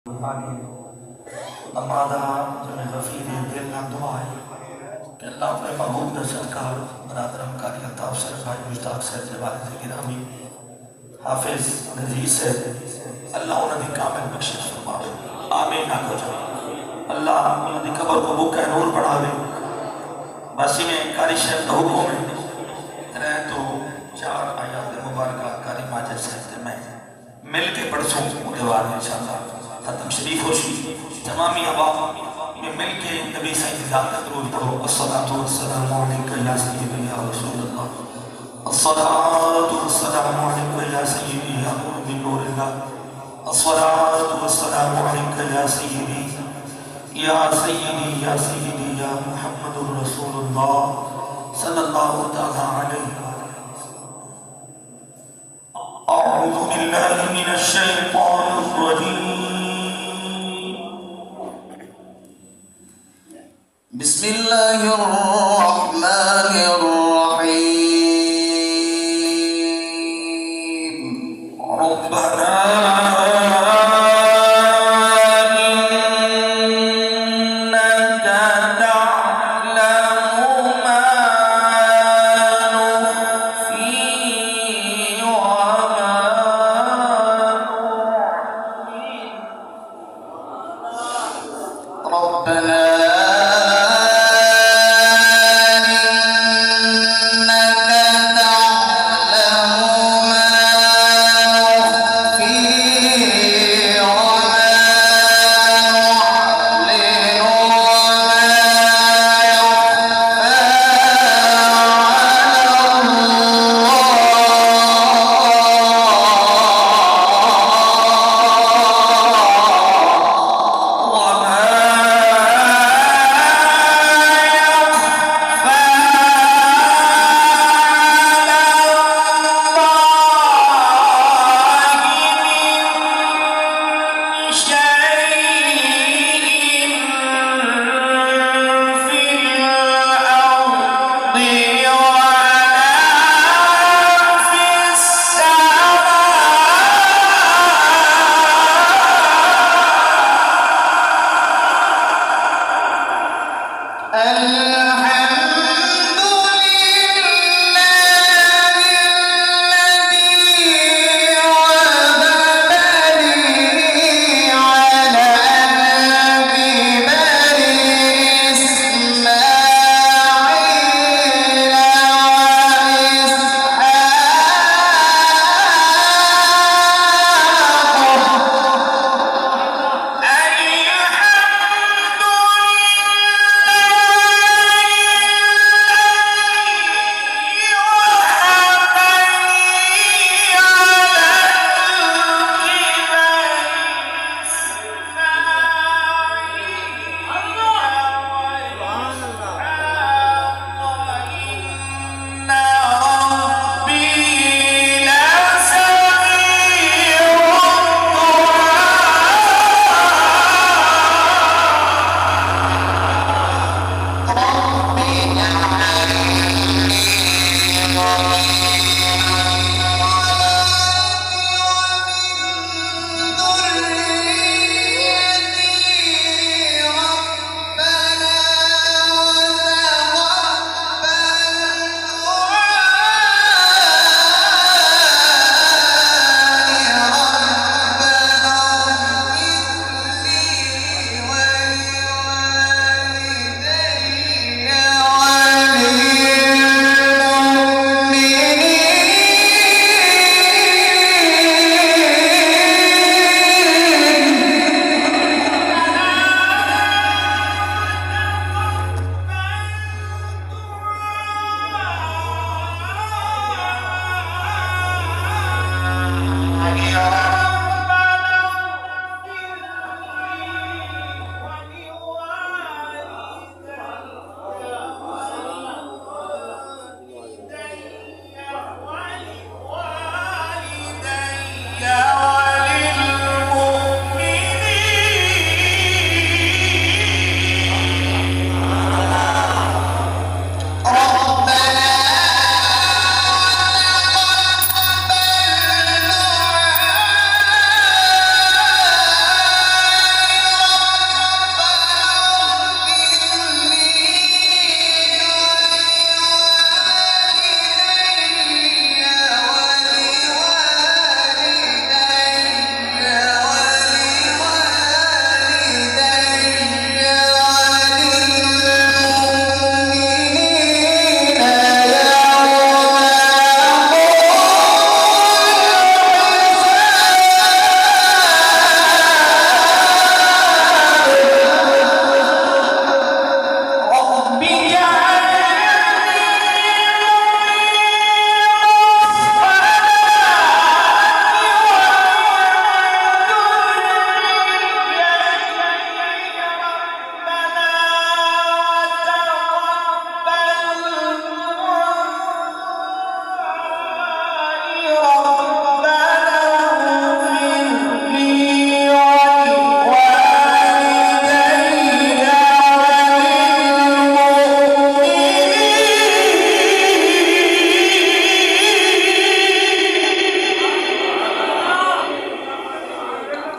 امادہ جنہیں غفیر دل نہ دعائے کہ اللہ اپنے محبوب نے سرکار برادرم کاری عطاف سے بھائی مشتاق سے جوارد گرامی حافظ نذیر سے اللہ انہوں نے کامل بخشش فرمائے آمین نہ کو جائے اللہ انہوں نے قبر کو بکہ نور بڑھاوے باسی میں کاری شہر دہوکوں میں رہے تو 4 آیات مبارکہ کاری ماجر سے میں مل کے پڑھسوں دیوار انشاءاللہ ختم شریف ہوشی تمامی عوام میں مل کے نبی صلی اللہ علیہ وسلم پڑھو الصلاة والسلام علیکہ یا سیدی یا رسول اللہ الصلاة والسلام علیکہ یا سیدی یا من نور اللہ الصلاة والسلام علیکہ یا سیدی یا محمد رسول اللہ صلی اللہ تعالی علیہ اعوذ باللہ من الشیطان الرجیم بسم اللہ الرحمن الرحیم ربنا ربنا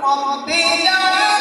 رب اجعل